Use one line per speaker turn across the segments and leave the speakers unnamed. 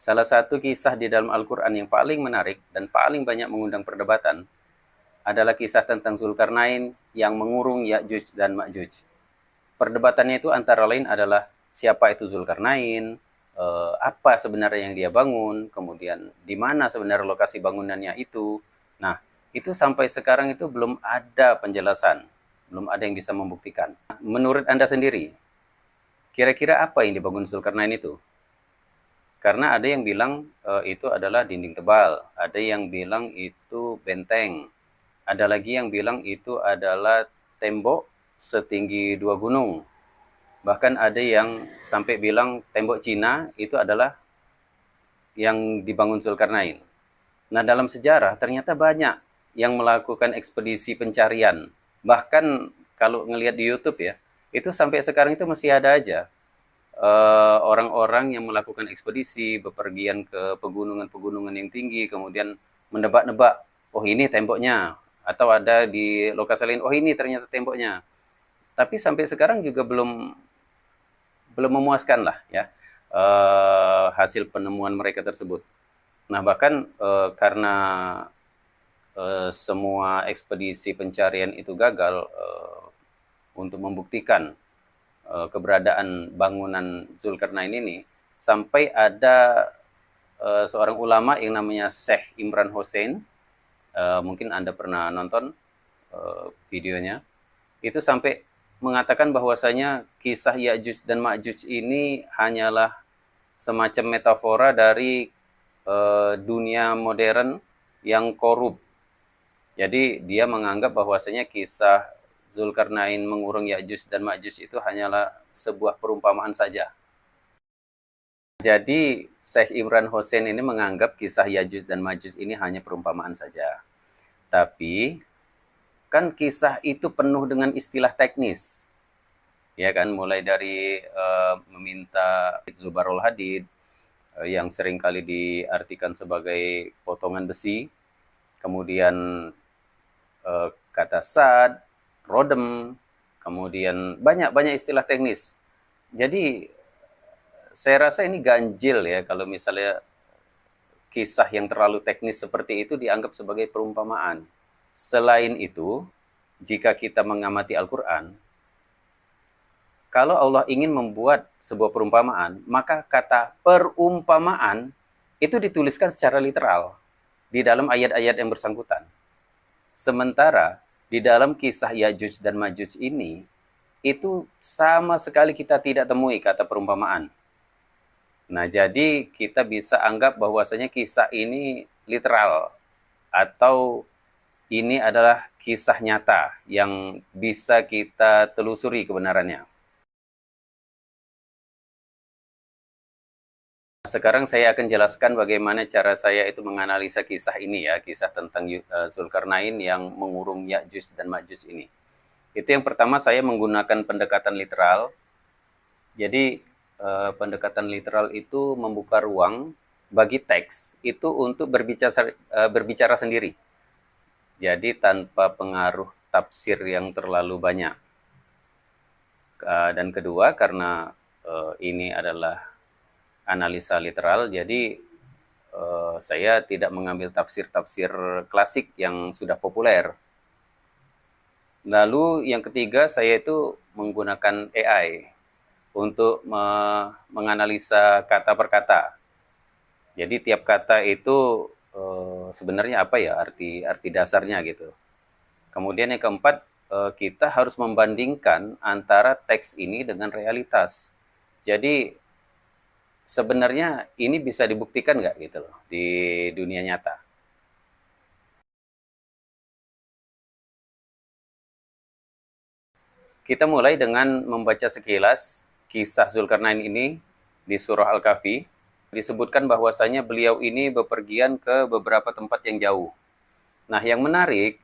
Salah satu kisah di dalam Al-Quran yang paling menarik dan paling banyak mengundang perdebatan adalah kisah tentang Zulkarnain yang mengurung Ya'juj dan Ma'juj. Perdebatannya itu antara lain adalah siapa itu Zulkarnain, apa sebenarnya yang dia bangun, kemudian di mana sebenarnya lokasi bangunannya itu. Nah, itu sampai sekarang itu belum ada penjelasan, belum ada yang bisa membuktikan. Menurut Anda sendiri, kira-kira apa yang dibangun Zulkarnain itu? Karena ada yang bilang itu adalah dinding tebal, ada yang bilang itu benteng, ada lagi yang bilang itu adalah tembok setinggi 2 gunung. Bahkan ada yang sampai bilang tembok Cina itu adalah yang dibangun Zulkarnain. Nah, dalam sejarah ternyata banyak yang melakukan ekspedisi pencarian. Bahkan kalau ngelihat di YouTube ya, itu sampai sekarang itu masih ada aja orang-orang yang melakukan ekspedisi, bepergian ke pegunungan-pegunungan yang tinggi, kemudian menebak-nebak, oh ini temboknya, atau ada di lokasi lain, oh ini ternyata temboknya. Tapi sampai sekarang juga belum belum memuaskan lah ya hasil penemuan mereka tersebut. Nah bahkan karena semua ekspedisi pencarian itu gagal untuk membuktikan keberadaan bangunan Zulkarnain ini, sampai ada seorang ulama yang namanya Syekh Imran Hussein, mungkin Anda pernah nonton videonya, itu sampai mengatakan bahwasanya kisah Ya'juj dan Ma'juj ini hanyalah semacam metafora dari dunia modern yang korup. Jadi dia menganggap bahwasanya kisah Zulkarnain mengurung Ya'juj dan Ma'juj itu hanyalah sebuah perumpamaan saja. Jadi Syekh Imran Hussein ini menganggap kisah Ya'juj dan Ma'juj ini hanya perumpamaan saja. Tapi kan kisah itu penuh dengan istilah teknis. Ya kan, mulai dari meminta Zubarul Hadid yang seringkali diartikan sebagai potongan besi, kemudian kata sad, rodem, kemudian banyak-banyak istilah teknis. Jadi saya rasa ini ganjil ya kalau misalnya kisah yang terlalu teknis seperti itu dianggap sebagai perumpamaan. Selain itu, jika kita mengamati Al-Quran, kalau Allah ingin membuat sebuah perumpamaan, maka kata perumpamaan itu dituliskan secara literal di dalam ayat-ayat yang bersangkutan. Sementara di dalam kisah Ya'juj dan Ma'juj ini, itu sama sekali kita tidak temui kata perumpamaan. Nah, jadi kita bisa anggap bahwasanya kisah ini literal atau ini adalah kisah nyata yang bisa kita telusuri kebenarannya. Sekarang saya akan jelaskan bagaimana cara saya itu menganalisa kisah ini ya, kisah tentang Zulkarnain yang mengurung Ya'juj dan Ma'juj ini. Itu yang pertama saya menggunakan pendekatan literal. Jadi pendekatan literal itu membuka ruang bagi teks itu untuk berbicara sendiri. Jadi tanpa pengaruh tafsir yang terlalu banyak. Dan kedua karena ini adalah analisa literal, jadi saya tidak mengambil tafsir-tafsir klasik yang sudah populer. Lalu yang ketiga, saya itu menggunakan AI untuk menganalisa kata per kata. Jadi tiap kata itu sebenarnya apa ya arti arti dasarnya gitu. Kemudian yang keempat, kita harus membandingkan antara teks ini dengan realitas. Jadi sebenarnya ini bisa dibuktikan nggak gitu loh di dunia nyata. Kita mulai dengan membaca sekilas kisah Zulkarnain ini di surah Al-Kahfi. Disebutkan bahwasanya beliau ini bepergian ke beberapa tempat yang jauh. Nah, yang menarik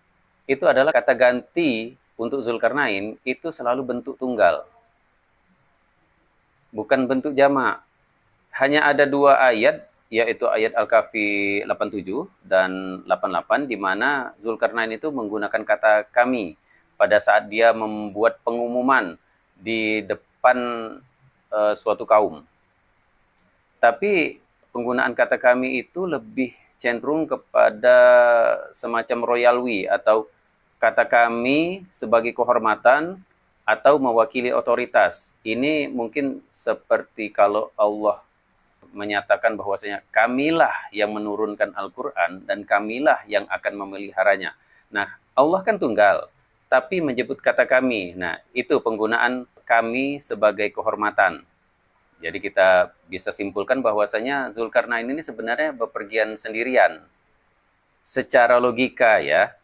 itu adalah kata ganti untuk Zulkarnain itu selalu bentuk tunggal, bukan bentuk jamak. Hanya ada 2 ayat, yaitu ayat Al-Kahfi 87 dan 88, di mana Zulkarnain itu menggunakan kata kami pada saat dia membuat pengumuman di depan suatu kaum. Tapi penggunaan kata kami itu lebih cenderung kepada semacam royalwi atau kata kami sebagai kehormatan atau mewakili otoritas. Ini mungkin seperti kalau Allah menyatakan bahwasanya kamilah yang menurunkan Al-Quran dan kamilah yang akan memeliharanya. Nah, Allah kan tunggal, tapi menyebut kata kami. Nah, itu penggunaan kami sebagai kehormatan. Jadi kita bisa simpulkan bahwasanya Zulkarnain ini sebenarnya bepergian sendirian. Secara logika ya,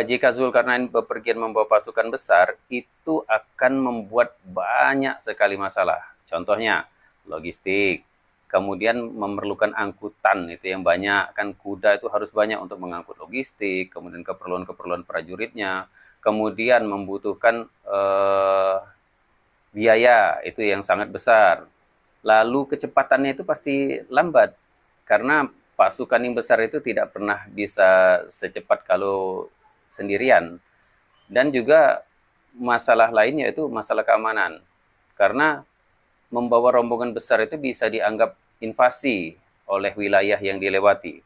jika Zulkarnain bepergian membawa pasukan besar, itu akan membuat banyak sekali masalah. Contohnya, logistik, kemudian memerlukan angkutan itu yang banyak, kan kuda itu harus banyak untuk mengangkut logistik, kemudian keperluan-keperluan prajuritnya, kemudian membutuhkan biaya itu yang sangat besar. Lalu kecepatannya itu pasti lambat karena pasukan yang besar itu tidak pernah bisa secepat kalau sendirian. Dan juga masalah lainnya itu masalah keamanan. Karena membawa rombongan besar itu bisa dianggap invasi oleh wilayah yang dilewati.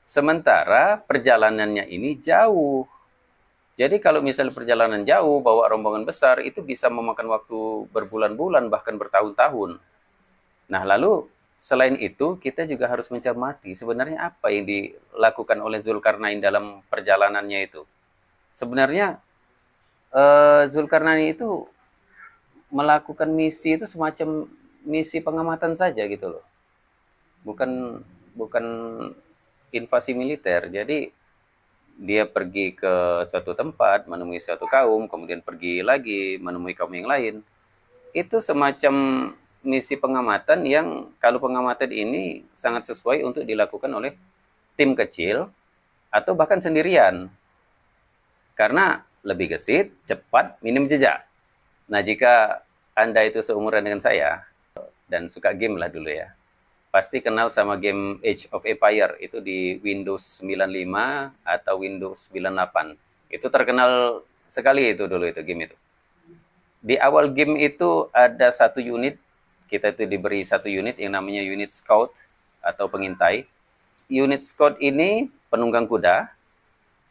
Sementara perjalanannya ini jauh. Jadi kalau misalnya perjalanan jauh, bawa rombongan besar, itu bisa memakan waktu berbulan-bulan, bahkan bertahun-tahun. Nah, lalu selain itu, kita juga harus mencermati sebenarnya apa yang dilakukan oleh Zulkarnain dalam perjalanannya itu. Sebenarnya Zulkarnain itu melakukan misi itu semacam misi pengamatan saja gitu loh. Bukan bukan invasi militer. Jadi dia pergi ke suatu tempat, menemui suatu kaum, kemudian pergi lagi menemui kaum yang lain. Itu semacam misi pengamatan yang kalau pengamatan ini sangat sesuai untuk dilakukan oleh tim kecil atau bahkan sendirian. Karena lebih gesit, cepat, minim jejak. Nah, jika Anda itu seumuran dengan saya dan suka game lah dulu ya, pasti kenal sama game Age of Empire itu di Windows 95 atau Windows 98. Itu terkenal sekali itu dulu itu game itu. Di awal game itu ada satu unit, kita itu diberi satu unit yang namanya unit scout atau pengintai. Unit scout ini penunggang kuda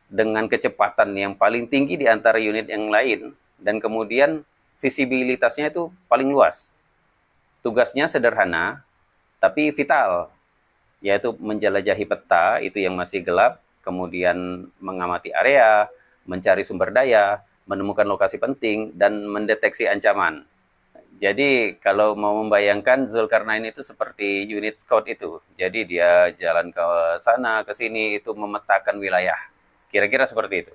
dengan kecepatan yang paling tinggi di antara unit yang lain dan kemudian visibilitasnya itu paling luas. Tugasnya sederhana, tapi vital, yaitu menjelajahi peta itu yang masih gelap, kemudian mengamati area, mencari sumber daya, menemukan lokasi penting, dan mendeteksi ancaman. Jadi kalau mau membayangkan Zulkarnain itu seperti unit scout itu. Jadi dia jalan ke sana, ke sini, itu memetakan wilayah. Kira-kira seperti itu.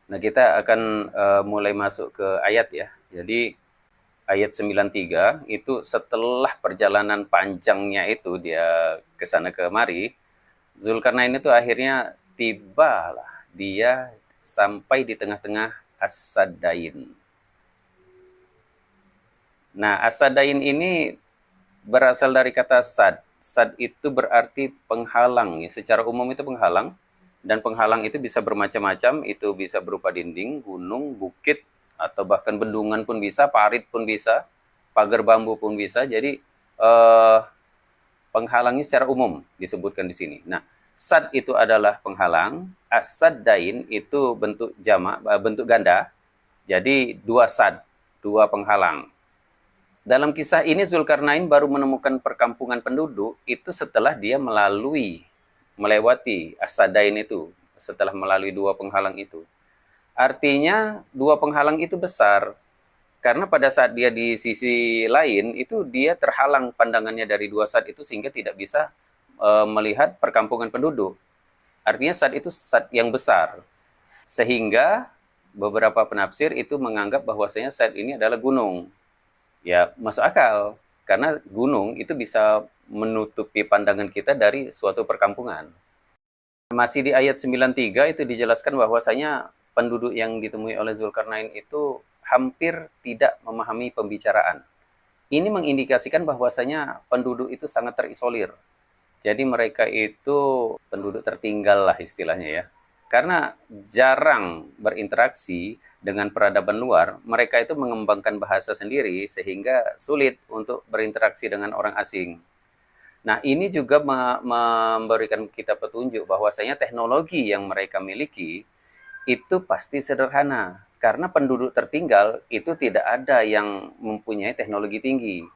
Nah, kita akan mulai masuk ke ayat ya. Jadi ayat 93 itu setelah perjalanan panjangnya itu dia ke sana kemari, Zulkarnain itu akhirnya tibalah dia sampai di tengah-tengah As-Sadain. Nah, As-Sadain ini berasal dari kata sad. Sad itu berarti penghalang. Ya. Secara umum itu penghalang. Dan penghalang itu bisa bermacam-macam. Itu bisa berupa dinding, gunung, bukit, atau bahkan bendungan pun bisa, parit pun bisa, pagar bambu pun bisa. Jadi penghalangnya secara umum disebutkan di sini. Nah, sad itu adalah penghalang, as-saddain itu bentuk jamak, bentuk ganda. Jadi dua sad, dua penghalang. Dalam kisah ini Zulkarnain baru menemukan perkampungan penduduk itu setelah dia melewati as-saddain itu, setelah melalui dua penghalang itu. Artinya dua penghalang itu besar. Karena pada saat dia di sisi lain, itu dia terhalang pandangannya dari dua sad itu sehingga tidak bisa melihat perkampungan penduduk. Artinya sad itu sad yang besar. Sehingga beberapa penafsir itu menganggap bahwasanya sad ini adalah gunung. Ya, masuk akal. Karena gunung itu bisa menutupi pandangan kita dari suatu perkampungan. Masih di ayat 93 itu dijelaskan bahwasanya penduduk yang ditemui oleh Zulkarnain itu hampir tidak memahami pembicaraan. Ini mengindikasikan bahwasanya penduduk itu sangat terisolir. Jadi mereka itu penduduk tertinggal lah istilahnya ya. Karena jarang berinteraksi dengan peradaban luar, mereka itu mengembangkan bahasa sendiri sehingga sulit untuk berinteraksi dengan orang asing. Nah, ini juga memberikan kita petunjuk bahwasanya teknologi yang mereka miliki itu pasti sederhana. Karena penduduk tertinggal itu tidak ada yang mempunyai teknologi tinggi.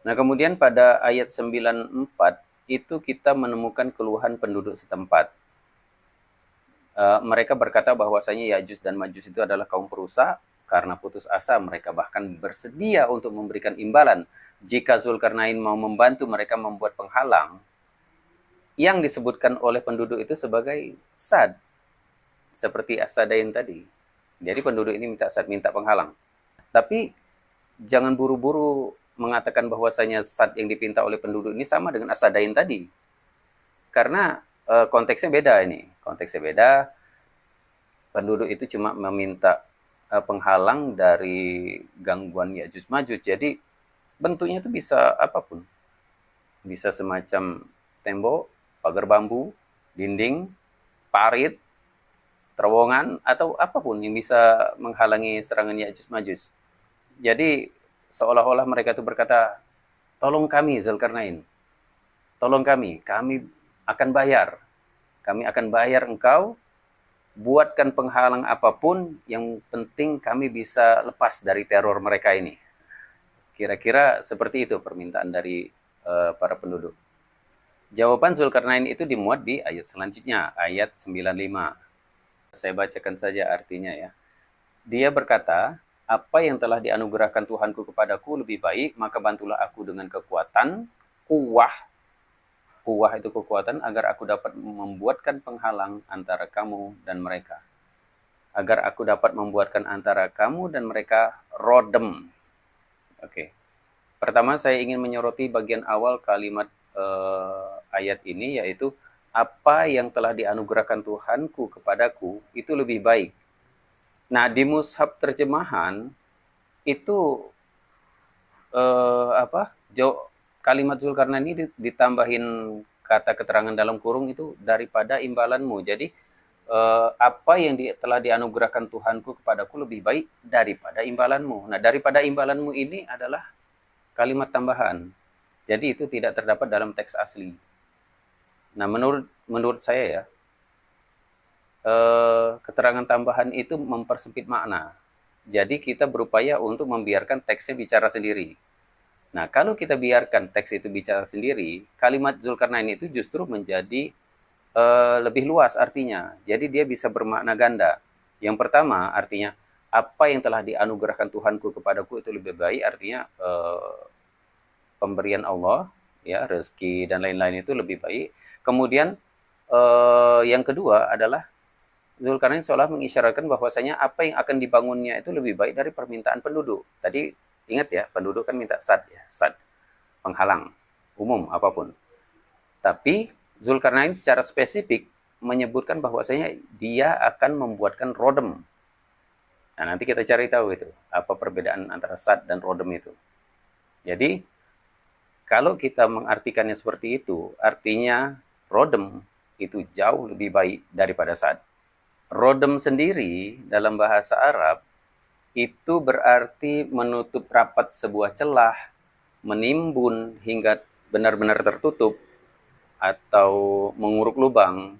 Nah, kemudian pada ayat 94 itu kita menemukan keluhan penduduk setempat. Mereka berkata bahwasanya Ya'juj dan Ma'juj itu adalah kaum perusak. Karena putus asa, mereka bahkan bersedia untuk memberikan imbalan. Jika Zulkarnain mau membantu mereka membuat penghalang, yang disebutkan oleh penduduk itu sebagai sad, seperti As-Sadain tadi. Jadi penduduk ini minta sad, minta penghalang. Tapi jangan buru-buru mengatakan bahwasanya sad yang dipinta oleh penduduk ini sama dengan As-Sadain tadi. Karena konteksnya beda ini. Konteksnya beda. Penduduk itu cuma meminta penghalang dari gangguan Ya'juj Ma'juj. Jadi bentuknya itu bisa apapun. Bisa semacam tembok, pagar bambu, dinding, parit, terowongan, atau apapun yang bisa menghalangi serangan Ya'juj Ma'juj. Jadi seolah-olah mereka itu berkata, tolong kami Zulkarnain, tolong kami akan bayar. Kami akan bayar engkau, buatkan penghalang apapun, yang penting kami bisa lepas dari teror mereka ini. Kira-kira seperti itu permintaan dari para penduduk. Jawaban Zulkarnain itu dimuat di ayat selanjutnya, ayat 95. Saya bacakan saja artinya ya. Dia berkata, apa yang telah dianugerahkan Tuhanku kepadaku lebih baik, maka bantulah aku dengan kekuatan, kuwah. Kuwah itu kekuatan, agar aku dapat membuatkan penghalang antara kamu dan mereka. Agar aku dapat membuatkan antara kamu dan mereka rodem. Oke. Pertama saya ingin menyoroti bagian awal kalimat ayat ini, yaitu apa yang telah dianugerahkan Tuhanku kepadaku itu lebih baik. Nah, di mushaf terjemahan itu kalimat Zulkarnain ini ditambahin kata keterangan dalam kurung itu daripada imbalanmu. Jadi apa yang telah dianugerahkan Tuhanku kepadaku lebih baik daripada imbalanmu. Nah, daripada imbalanmu ini adalah kalimat tambahan. Jadi itu tidak terdapat dalam teks asli. Nah, menurut saya ya, keterangan tambahan itu mempersempit makna. Jadi kita berupaya untuk membiarkan teksnya bicara sendiri. Nah, kalau kita biarkan teks itu bicara sendiri, kalimat Zulkarnain itu justru menjadi lebih luas artinya. Jadi dia bisa bermakna ganda. Yang pertama artinya, apa yang telah dianugerahkan Tuhanku kepadaku itu lebih baik, artinya pemberian Allah, ya, rezeki dan lain-lain itu lebih baik. Kemudian yang kedua adalah Zulkarnain seolah mengisyaratkan bahwasanya apa yang akan dibangunnya itu lebih baik dari permintaan penduduk. Tadi ingat ya, penduduk kan minta sad ya, sad, penghalang umum apapun. Tapi Zulkarnain secara spesifik menyebutkan bahwasanya dia akan membuatkan rodem. Nah, nanti kita cari tahu itu, apa perbedaan antara sad dan rodem itu. Jadi, kalau kita mengartikannya seperti itu, artinya rodem itu jauh lebih baik daripada sad. Rodem sendiri dalam bahasa Arab itu berarti menutup rapat sebuah celah, menimbun hingga benar-benar tertutup, atau menguruk lubang.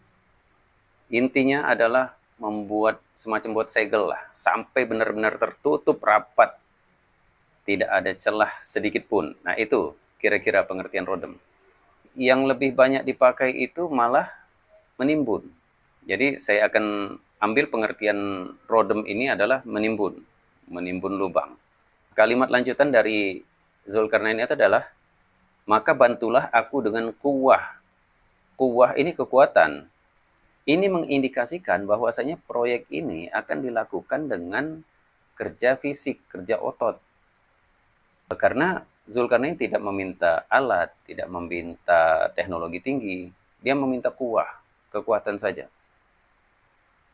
Intinya adalah membuat semacam buat segel lah, sampai benar-benar tertutup rapat, tidak ada celah sedikit pun. Nah, itu kira-kira pengertian rodem. Yang lebih banyak dipakai itu malah menimbun. Jadi saya akan ambil pengertian rodem ini adalah menimbun, menimbun lubang. Kalimat lanjutan dari Zulkarnain itu adalah, maka bantulah aku dengan kuwah. Kuwah ini kekuatan. Ini mengindikasikan bahwasanya proyek ini akan dilakukan dengan kerja fisik, kerja otot. Karena Zulkarnain tidak meminta alat, tidak meminta teknologi tinggi, dia meminta kuwah, kekuatan saja.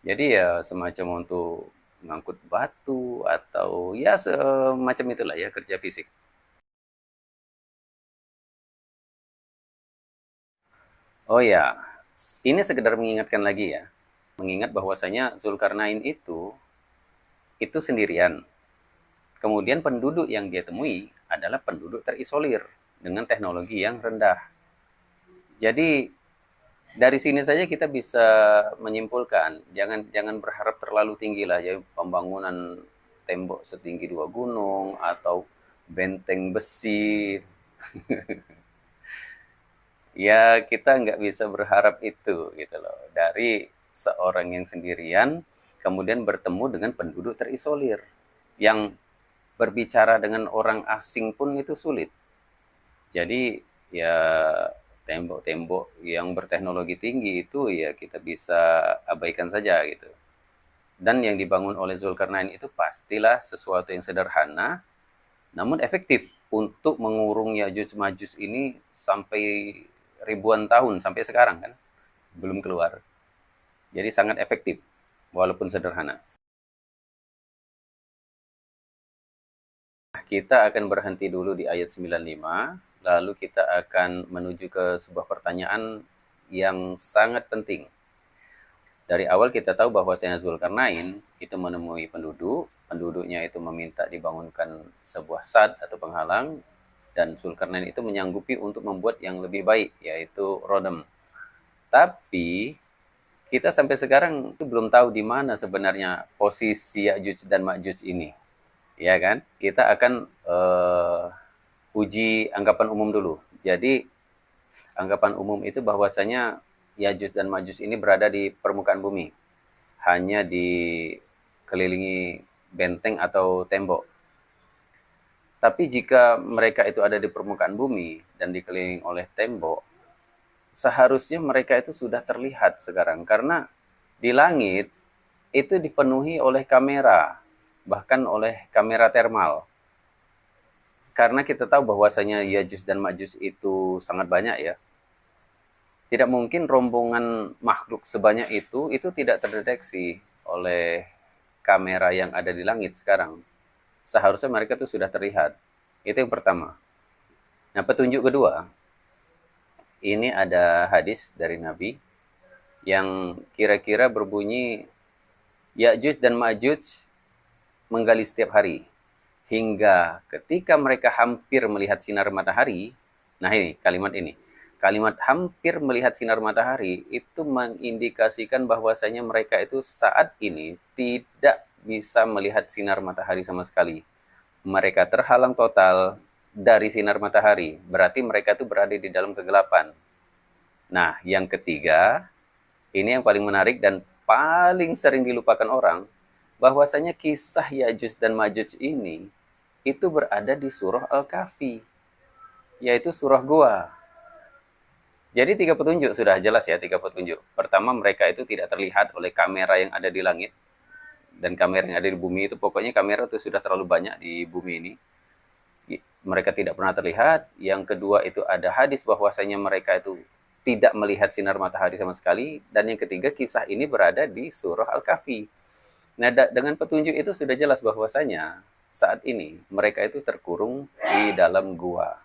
Jadi ya semacam untuk mengangkut batu atau ya semacam itulah ya, kerja fisik. Oh ya, ini sekedar mengingatkan lagi ya. Mengingat bahwasanya Zulkarnain itu sendirian. Kemudian penduduk yang dia temui adalah penduduk terisolir dengan teknologi yang rendah. Jadi dari sini saja kita bisa menyimpulkan, jangan jangan berharap terlalu tinggi lah ya pembangunan tembok setinggi 2 gunung atau benteng besi. Ya kita nggak bisa berharap itu gitu loh. Dari seorang yang sendirian kemudian bertemu dengan penduduk terisolir yang berbicara dengan orang asing pun itu sulit. Jadi ya tembok-tembok yang berteknologi tinggi itu ya kita bisa abaikan saja gitu. Dan yang dibangun oleh Zulkarnain itu pastilah sesuatu yang sederhana namun efektif untuk mengurung Yajuj Majuj ini sampai ribuan tahun sampai sekarang kan belum keluar. Jadi sangat efektif walaupun sederhana. Kita akan berhenti dulu di ayat 95, lalu kita akan menuju ke sebuah pertanyaan yang sangat penting. Dari awal kita tahu bahwa Zulkarnain itu menemui penduduknya itu meminta dibangunkan sebuah sad atau penghalang, dan Zulkarnain itu menyanggupi untuk membuat yang lebih baik, yaitu Rodem. Tapi kita sampai sekarang itu belum tahu di mana sebenarnya posisi Ya'juj dan Ma'juj ini. Ya kan? Kita akan uji anggapan umum dulu. Jadi anggapan umum itu bahwasanya Ya'juj dan Ma'juj ini berada di permukaan bumi. Hanya dikelilingi benteng atau tembok. Tapi jika mereka itu ada di permukaan bumi dan dikelilingi oleh tembok, seharusnya mereka itu sudah terlihat sekarang. Karena di langit itu dipenuhi oleh kamera, bahkan oleh kamera termal. Karena kita tahu bahwasanya Ya'juj dan Ma'juj itu sangat banyak ya. Tidak mungkin rombongan makhluk sebanyak itu tidak terdeteksi oleh kamera yang ada di langit sekarang. Seharusnya mereka itu sudah terlihat. Itu yang pertama. Nah, petunjuk kedua, ini ada hadis dari Nabi yang kira-kira berbunyi Ya'juj dan Ma'juj menggali setiap hari. Hingga ketika mereka hampir melihat sinar matahari, nah ini kalimat ini. Kalimat hampir melihat sinar matahari itu mengindikasikan bahwasanya mereka itu saat ini tidak bisa melihat sinar matahari sama sekali. Mereka terhalang total dari sinar matahari. Berarti mereka itu berada di dalam kegelapan. Nah, yang ketiga, ini yang paling menarik dan paling sering dilupakan orang, bahwasanya kisah Ya'juj dan Ma'juj ini itu berada di surah Al-Kahfi, yaitu surah Gua. Jadi 3 petunjuk sudah jelas ya, 3 petunjuk. Pertama, mereka itu tidak terlihat oleh kamera yang ada di langit dan kamera yang ada di bumi itu, pokoknya kamera itu sudah terlalu banyak di bumi ini. Mereka tidak pernah terlihat. Yang kedua itu ada hadis bahwasanya mereka itu tidak melihat sinar matahari sama sekali. Dan yang ketiga, kisah ini berada di surah Al-Kahfi. Nah, dengan petunjuk itu sudah jelas bahwasanya saat ini mereka itu terkurung di dalam gua.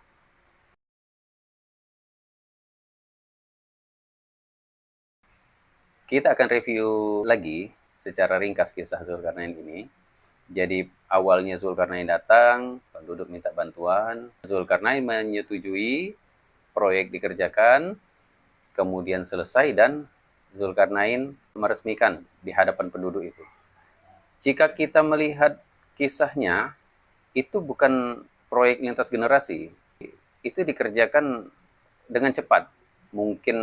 Kita akan review lagi secara ringkas kisah Zulkarnain ini. Jadi awalnya Zulkarnain datang, penduduk minta bantuan, Zulkarnain menyetujui proyek dikerjakan, kemudian selesai dan Zulkarnain meresmikan di hadapan penduduk itu. Jika kita melihat kisahnya, itu bukan proyek lintas generasi. Itu dikerjakan dengan cepat, mungkin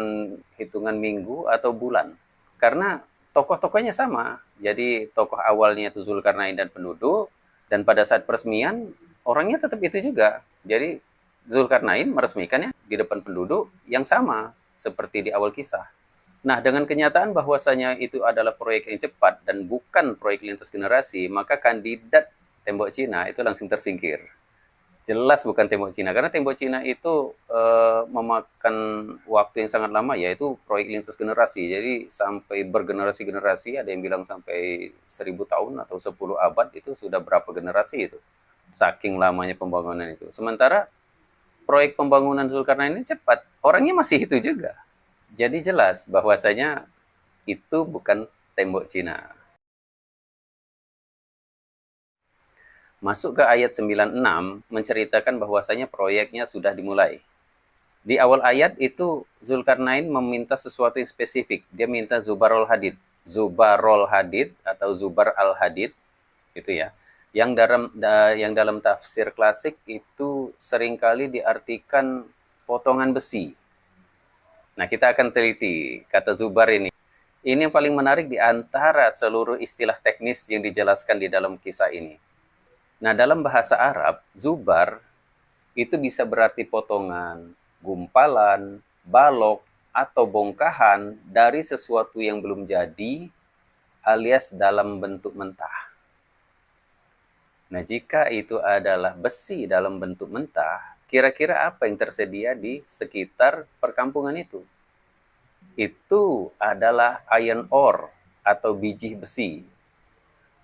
hitungan minggu atau bulan. Karena tokoh-tokohnya sama. Jadi tokoh awalnya itu Zulkarnain dan penduduk, dan pada saat peresmian orangnya tetap itu juga. Jadi Zulkarnain meresmikannya di depan penduduk yang sama seperti di awal kisah. Nah, dengan kenyataan bahwasanya itu adalah proyek yang cepat dan bukan proyek lintas generasi, maka kandidat tembok Cina itu langsung tersingkir. Jelas bukan tembok Cina, karena tembok Cina itu memakan waktu yang sangat lama, yaitu proyek lintas generasi. Jadi sampai bergenerasi-generasi, ada yang bilang sampai 1000 tahun atau 10 abad, itu sudah berapa generasi itu. Saking lamanya pembangunan itu. Sementara proyek pembangunan Zulkarnain ini cepat, orangnya masih itu juga. Jadi jelas bahwasanya itu bukan tembok Cina. Masuk ke ayat 96 menceritakan bahwasanya proyeknya sudah dimulai. Di awal ayat itu Zulkarnain meminta sesuatu yang spesifik. Dia minta Zubarul Hadid. Zubarul Hadid atau Zubar al-Hadid gitu ya. Yang dalam tafsir klasik itu seringkali diartikan potongan besi. Nah, kita akan teliti kata Zubar ini. Ini yang paling menarik di antara seluruh istilah teknis yang dijelaskan di dalam kisah ini. Nah, dalam bahasa Arab, Zubar itu bisa berarti potongan, gumpalan, balok, atau bongkahan dari sesuatu yang belum jadi alias dalam bentuk mentah. Nah, jika itu adalah besi dalam bentuk mentah, kira-kira apa yang tersedia di sekitar perkampungan itu? Itu adalah iron ore atau biji besi.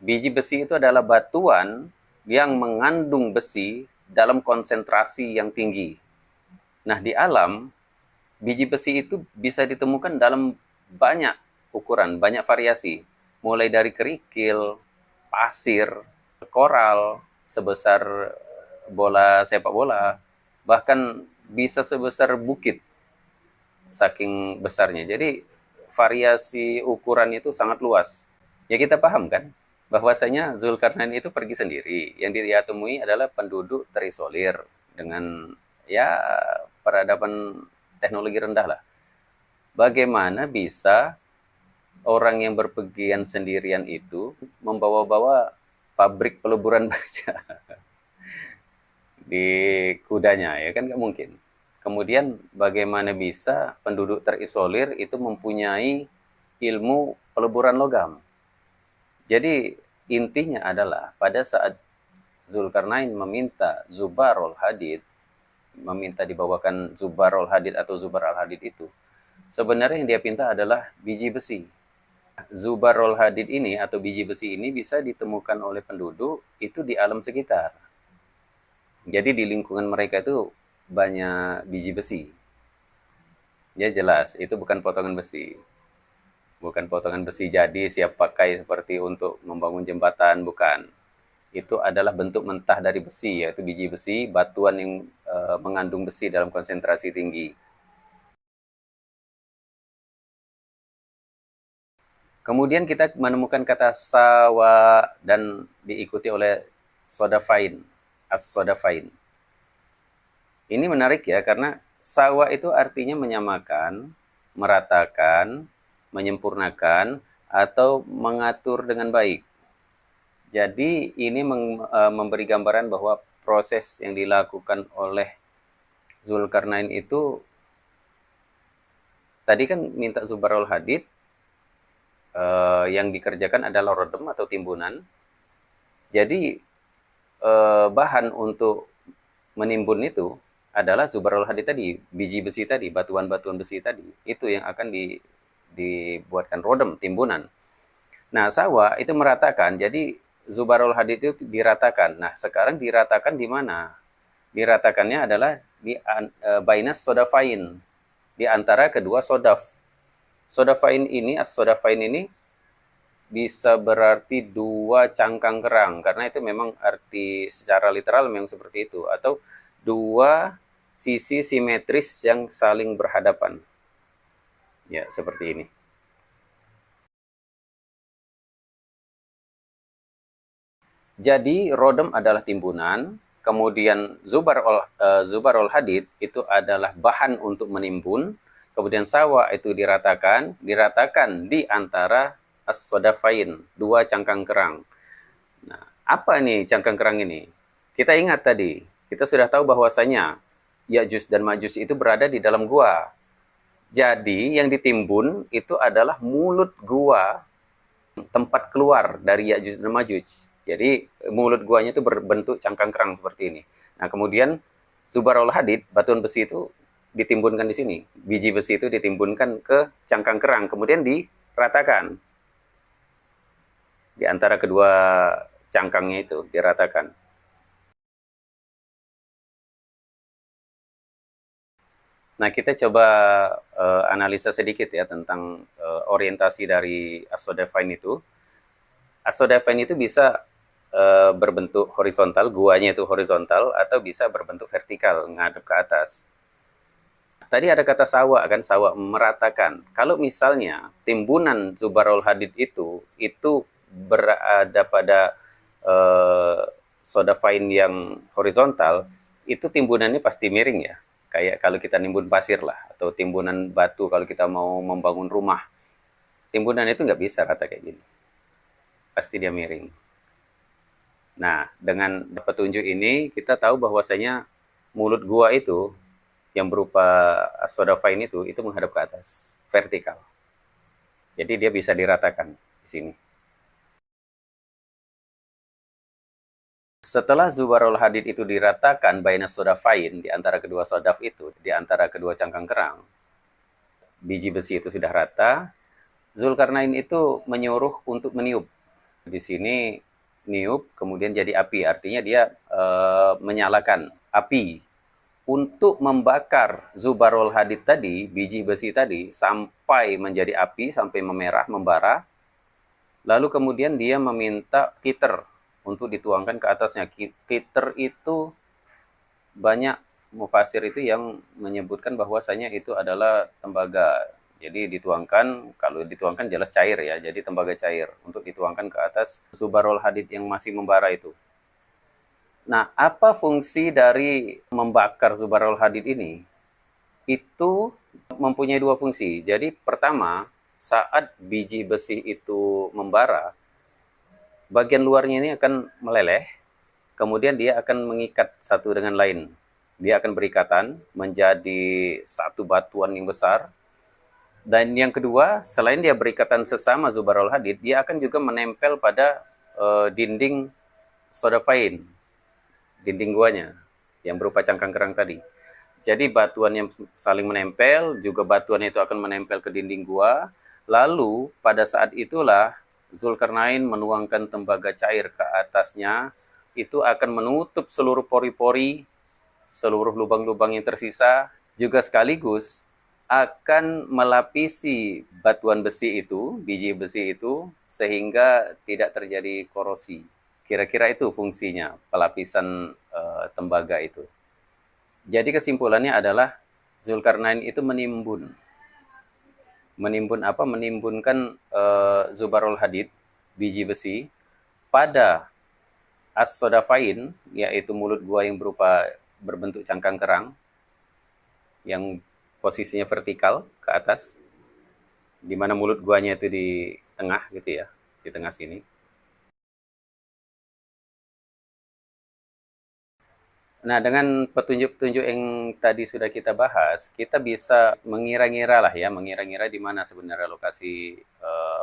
Biji besi itu adalah batuan yang mengandung besi dalam konsentrasi yang tinggi. Nah, di alam, biji besi itu bisa ditemukan dalam banyak ukuran, banyak variasi. Mulai dari kerikil, pasir, koral, sebesar bola sepak bola, bahkan bisa sebesar bukit, saking besarnya. Jadi, variasi ukuran itu sangat luas. Ya kita paham kan, bahwasanya Zulkarnain itu pergi sendiri. Yang dia temui adalah penduduk terisolir dengan ya peradaban teknologi rendah lah. Bagaimana bisa orang yang berpergian sendirian itu membawa-bawa pabrik peleburan baja di kudanya, ya kan nggak mungkin. Kemudian bagaimana bisa penduduk terisolir itu mempunyai ilmu peleburan logam. Jadi intinya adalah pada saat Zulkarnain meminta Zubarul Hadid, meminta dibawakan Zubarul Hadid atau Zubar al-Hadid itu, sebenarnya yang dia pinta adalah biji besi. Zubarul Hadid ini atau biji besi ini bisa ditemukan oleh penduduk itu di alam sekitar. Jadi di lingkungan mereka itu banyak biji besi. Ya jelas, itu bukan potongan besi. Bukan potongan besi jadi siap pakai seperti untuk membangun jembatan, bukan. Itu adalah bentuk mentah dari besi, yaitu biji besi, batuan yang mengandung besi dalam konsentrasi tinggi. Kemudian kita menemukan kata sawa dan diikuti oleh sodafain, as-sodafain. Ini menarik ya, karena sawa itu artinya menyamakan, meratakan, menyempurnakan, atau mengatur dengan baik. Jadi ini memberi gambaran bahwa proses yang dilakukan oleh Zulkarnain itu tadi kan minta Zubarul Hadid, yang dikerjakan adalah rodem atau timbunan. Jadi bahan untuk menimbun itu adalah Zubarul Hadid tadi, biji besi tadi, batuan-batuan besi tadi. Itu yang akan dibuatkan rodem, timbunan. Nah, sawah itu meratakan, jadi Zubarul Hadid itu diratakan. Nah, sekarang diratakan di mana? Diratakannya adalah di bainas sodafain, di antara kedua sodaf. Sodafain ini, as-sodafain ini bisa berarti dua cangkang kerang, karena itu memang arti secara literal memang seperti itu, atau dua sisi simetris yang saling berhadapan. Ya, seperti ini. Jadi rodem adalah timbunan, kemudian zubarul hadid itu adalah bahan untuk menimbun, kemudian sawa itu diratakan di antara as-sodafain, dua cangkang kerang. Nah, apa nih cangkang kerang ini? Kita ingat tadi, kita sudah tahu bahwasanya Ya'juj dan Ma'juj itu berada di dalam gua. Jadi yang ditimbun itu adalah mulut gua, tempat keluar dari Ya'juj dan Ma'juj. Jadi mulut guanya itu berbentuk cangkang kerang seperti ini. Nah, kemudian Zubarul Hadid, batuan besi itu ditimbunkan di sini. Biji besi itu ditimbunkan ke cangkang kerang, kemudian diratakan. Di antara kedua cangkangnya itu diratakan. Nah, kita coba analisa sedikit ya tentang orientasi dari Asodafine itu. Asodafine itu bisa berbentuk horizontal, guanya itu horizontal, atau bisa berbentuk vertikal, menghadap ke atas. Tadi ada kata sawa kan, sawa meratakan. Kalau misalnya timbunan Zubarol Hadid itu berada pada eh, soda fine yang horizontal, itu timbunannya pasti miring ya. Kayak kalau kita nimbun pasir lah, atau timbunan batu kalau kita mau membangun rumah. Timbunan itu nggak bisa rata kayak gini. Pasti dia miring. Nah, dengan petunjuk ini kita tahu bahwasanya mulut gua itu yang berupa soda fine itu menghadap ke atas, vertikal. Jadi dia bisa diratakan di sini. Setelah Zubarul Hadid itu diratakan baina sodafain di antara kedua sodaf itu, di antara kedua cangkang kerang, biji besi itu sudah rata, Zulkarnain itu menyuruh untuk meniup. Di sini niup kemudian jadi api, artinya dia menyalakan api untuk membakar Zubarul Hadid tadi, biji besi tadi, sampai menjadi api, sampai memerah, membara. Lalu kemudian dia meminta kiter untuk dituangkan ke atasnya. Kiter itu banyak mufasir itu yang menyebutkan bahwasanya itu adalah tembaga. Jadi dituangkan, kalau dituangkan jelas cair ya, jadi tembaga cair untuk dituangkan ke atas Zubarul Hadid yang masih membara itu. Nah, apa fungsi dari membakar Zubarul Hadid ini? Itu mempunyai dua fungsi. Jadi pertama, saat biji besi itu membara, bagian luarnya ini akan meleleh, kemudian dia akan mengikat satu dengan lain. Dia akan berikatan menjadi satu batuan yang besar. Dan yang kedua, selain dia berikatan sesama Zubarul Hadid, dia akan juga menempel pada dinding sodafain, dinding guanya, yang berupa cangkang kerang tadi. Jadi batuan yang saling menempel, juga batuan itu akan menempel ke dinding gua. Lalu pada saat itulah Zulkarnain menuangkan tembaga cair ke atasnya, itu akan menutup seluruh pori-pori, seluruh lubang-lubang yang tersisa, juga sekaligus akan melapisi batuan besi itu, biji besi itu, sehingga tidak terjadi korosi. Kira-kira itu fungsinya, pelapisan tembaga itu. Jadi kesimpulannya adalah Zulkarnain itu menimbun. Menimbun apa? Menimbunkan Zubarul Hadid, biji besi, pada as-sodafain, yaitu mulut gua yang berupa berbentuk cangkang kerang, yang posisinya vertikal ke atas, di mana mulut guanya itu di tengah gitu ya, di tengah sini. Nah, dengan petunjuk-petunjuk yang tadi sudah kita bahas, kita bisa mengira-ngira lah ya, mengira-ngira di mana sebenarnya lokasi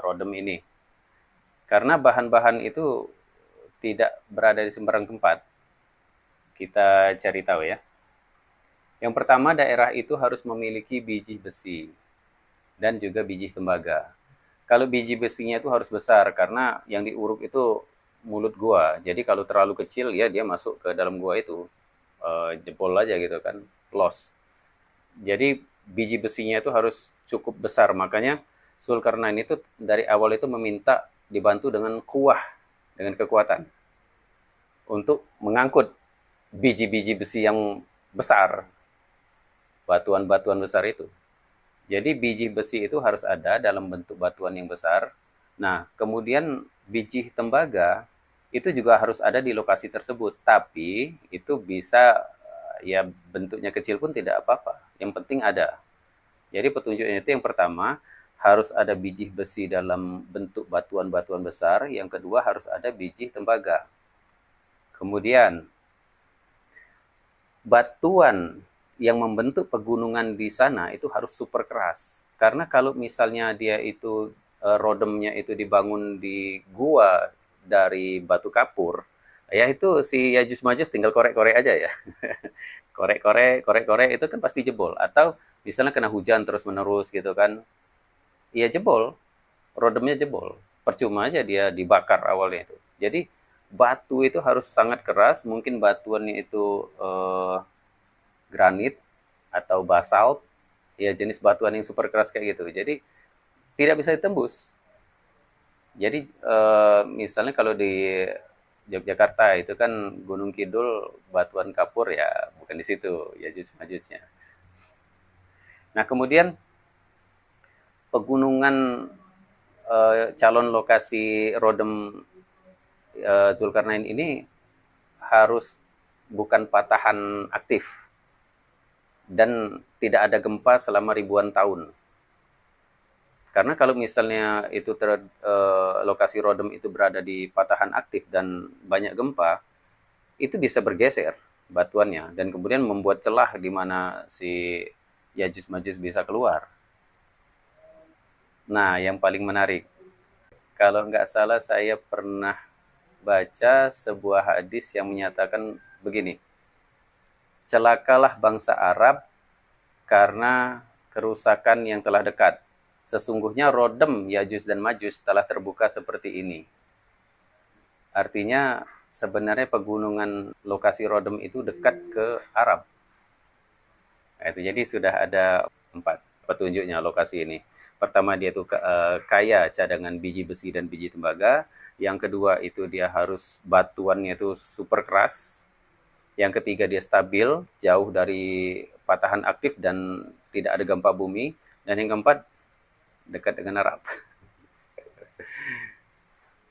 rodem ini. Karena bahan-bahan itu tidak berada di sembarang tempat. Kita cari tahu ya. Yang pertama, daerah itu harus memiliki biji besi dan juga biji tembaga. Kalau biji besinya itu harus besar karena yang diuruk itu mulut gua. Jadi kalau terlalu kecil ya dia masuk ke dalam gua itu jebol aja gitu kan, loss. Jadi biji besinya itu harus cukup besar. Makanya Zulkarnain itu dari awal itu meminta dibantu dengan kuah, dengan kekuatan untuk mengangkut biji-biji besi yang besar, batuan-batuan besar itu. Jadi biji besi itu harus ada dalam bentuk batuan yang besar. Nah, kemudian biji tembaga itu juga harus ada di lokasi tersebut. Tapi itu bisa ya bentuknya kecil pun tidak apa-apa. Yang penting ada. Jadi petunjuknya itu yang pertama harus ada biji besi dalam bentuk batuan-batuan besar. Yang kedua harus ada biji tembaga. Kemudian batuan yang membentuk pegunungan di sana itu harus super keras. Karena kalau misalnya dia itu rodemnya itu dibangun di gua dari batu kapur, ya itu si Yajus Majus tinggal korek-korek aja ya. Korek-korek, korek-korek itu kan pasti jebol. Atau misalnya kena hujan terus-menerus gitu kan, ya jebol, rodemnya jebol. Percuma aja dia dibakar awalnya itu. Jadi batu itu harus sangat keras, mungkin batuannya itu granit atau basalt, ya jenis batuan yang super keras kayak gitu. Jadi tidak bisa ditembus. Jadi misalnya kalau di Yogyakarta itu kan Gunung Kidul batuan kapur ya bukan di situ Yajuj Majujnya. Nah kemudian pegunungan calon lokasi Rodem Zulkarnain ini harus bukan patahan aktif dan tidak ada gempa selama ribuan tahun. Karena kalau misalnya itu lokasi Rodem itu berada di patahan aktif dan banyak gempa, itu bisa bergeser batuannya dan kemudian membuat celah di mana si Yajuj Majuj bisa keluar. Nah, yang paling menarik, kalau nggak salah saya pernah baca sebuah hadis yang menyatakan begini, celakalah bangsa Arab karena kerusakan yang telah dekat. Sesungguhnya Rodem, Yajuj dan Majuj telah terbuka seperti ini. Artinya sebenarnya pegunungan lokasi Rodem itu dekat ke Arab. Nah, itu jadi sudah ada 4 petunjuknya lokasi ini. Pertama dia itu kaya cadangan biji besi dan biji tembaga. Yang kedua itu dia harus batuannya itu super keras. Yang ketiga dia stabil, jauh dari patahan aktif dan tidak ada gempa bumi. Dan yang keempat dekat dengan Arab.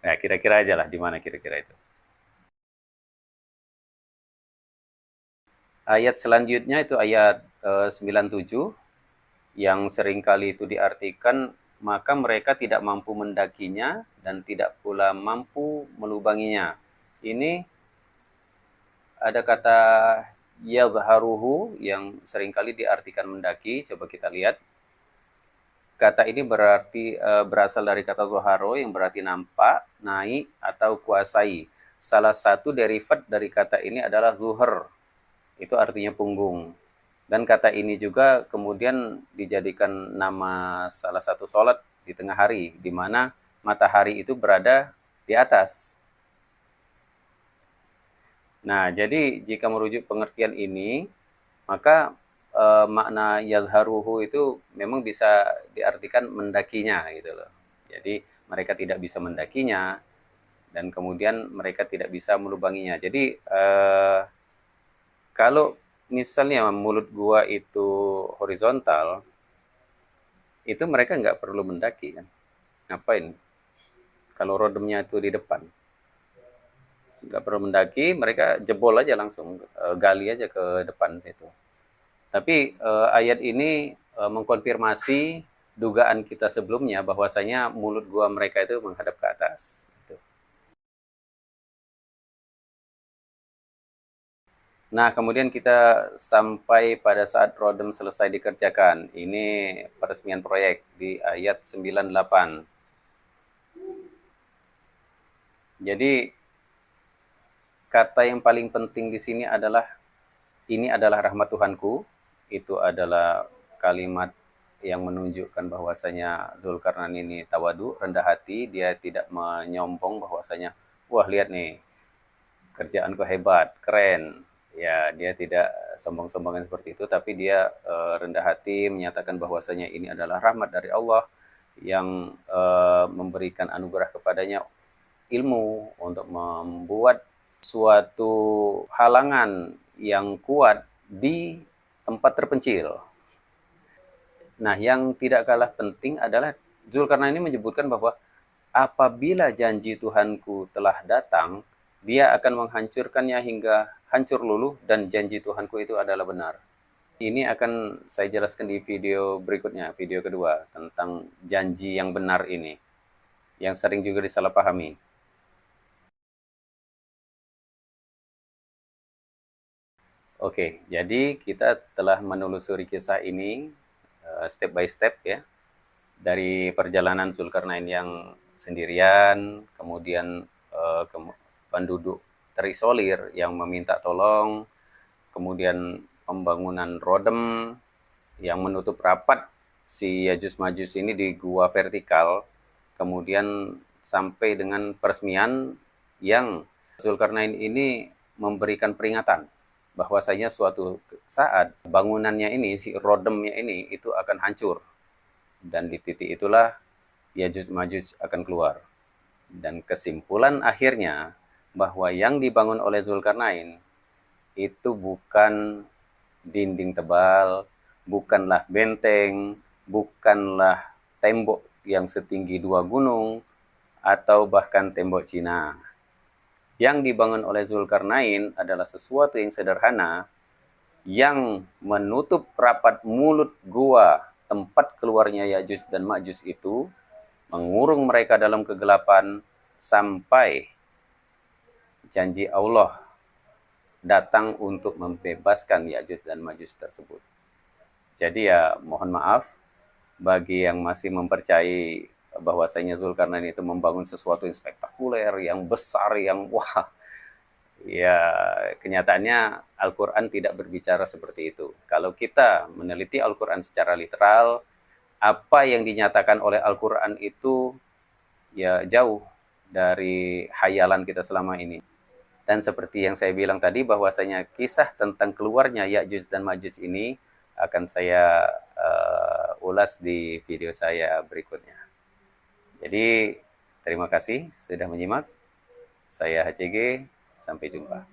Nah, kira-kira aja lah di mana kira-kira itu. Ayat selanjutnya itu ayat 97 yang seringkali itu diartikan maka mereka tidak mampu mendakinya dan tidak pula mampu melubanginya. Ini ada kata yadharuhu yang seringkali diartikan mendaki. Coba kita lihat. Kata ini berarti berasal dari kata zoharo yang berarti nampak, naik, atau kuasai. Salah satu derivat dari kata ini adalah zuhur. Itu artinya punggung. Dan kata ini juga kemudian dijadikan nama salah satu sholat di tengah hari, di mana matahari itu berada di atas. Nah, jadi jika merujuk pengertian ini, maka makna yazharuhu itu memang bisa diartikan mendakinya gitu loh. Jadi mereka tidak bisa mendakinya dan kemudian mereka tidak bisa melubanginya. Jadi kalau misalnya mulut gua itu horizontal, itu mereka nggak perlu mendaki kan. Ngapain? Kalau rodemnya itu di depan. Nggak perlu mendaki, mereka jebol aja langsung, gali aja ke depan situ. Tapi ayat ini mengkonfirmasi dugaan kita sebelumnya bahwasanya mulut gua mereka itu menghadap ke atas. Gitu. Nah, kemudian kita sampai pada saat Rodem selesai dikerjakan. Ini peresmian proyek di ayat 98. Jadi kata yang paling penting di sini adalah ini adalah rahmat Tuhanku. Itu adalah kalimat yang menunjukkan bahwasanya Zulkarnain ini tawadu, rendah hati, dia tidak menyombong bahwasanya wah lihat nih kerjaanku hebat, keren. Ya, dia tidak sombong-sombongan seperti itu, tapi dia rendah hati menyatakan bahwasanya ini adalah rahmat dari Allah yang memberikan anugerah kepadanya ilmu untuk membuat suatu halangan yang kuat di tempat terpencil. Nah, yang tidak kalah penting adalah Zulkarnain ini menyebutkan bahwa apabila janji Tuhanku telah datang, dia akan menghancurkannya hingga hancur luluh dan janji Tuhanku itu adalah benar. Ini akan saya jelaskan di video berikutnya, video kedua, tentang janji yang benar ini, yang sering juga disalahpahami. Oke, jadi kita telah menelusuri kisah ini step by step ya, dari perjalanan Zulkarnain yang sendirian, kemudian penduduk terisolir yang meminta tolong, kemudian pembangunan Rodem yang menutup rapat si Yajuj Majuj ini di gua vertikal, kemudian sampai dengan peresmian yang Zulkarnain ini memberikan peringatan bahwasanya suatu saat bangunannya ini, si rodemnya ini itu akan hancur. Dan di titik itulah Yajuj Majuj akan keluar. Dan kesimpulan akhirnya bahwa yang dibangun oleh Zulkarnain itu bukan dinding tebal, bukanlah benteng, bukanlah tembok yang setinggi 2 gunung, atau bahkan tembok Cina. Yang dibangun oleh Zulkarnain adalah sesuatu yang sederhana, yang menutup rapat mulut gua tempat keluarnya Yajuj dan Majuj itu, mengurung mereka dalam kegelapan sampai janji Allah datang untuk membebaskan Yajuj dan Majuj tersebut. Jadi ya mohon maaf bagi yang masih mempercayai bahwasanya Zulkarnain itu membangun sesuatu yang spektakuler, yang besar, yang wah, ya kenyataannya Al-Quran tidak berbicara seperti itu. Kalau kita meneliti Al-Quran secara literal, apa yang dinyatakan oleh Al-Quran itu ya jauh dari hayalan kita selama ini. Dan seperti yang saya bilang tadi, bahwasanya kisah tentang keluarnya Ya'juj dan Ma'juj ini akan saya ulas di video saya berikutnya. Jadi terima kasih sudah menyimak. Saya HCG, sampai jumpa.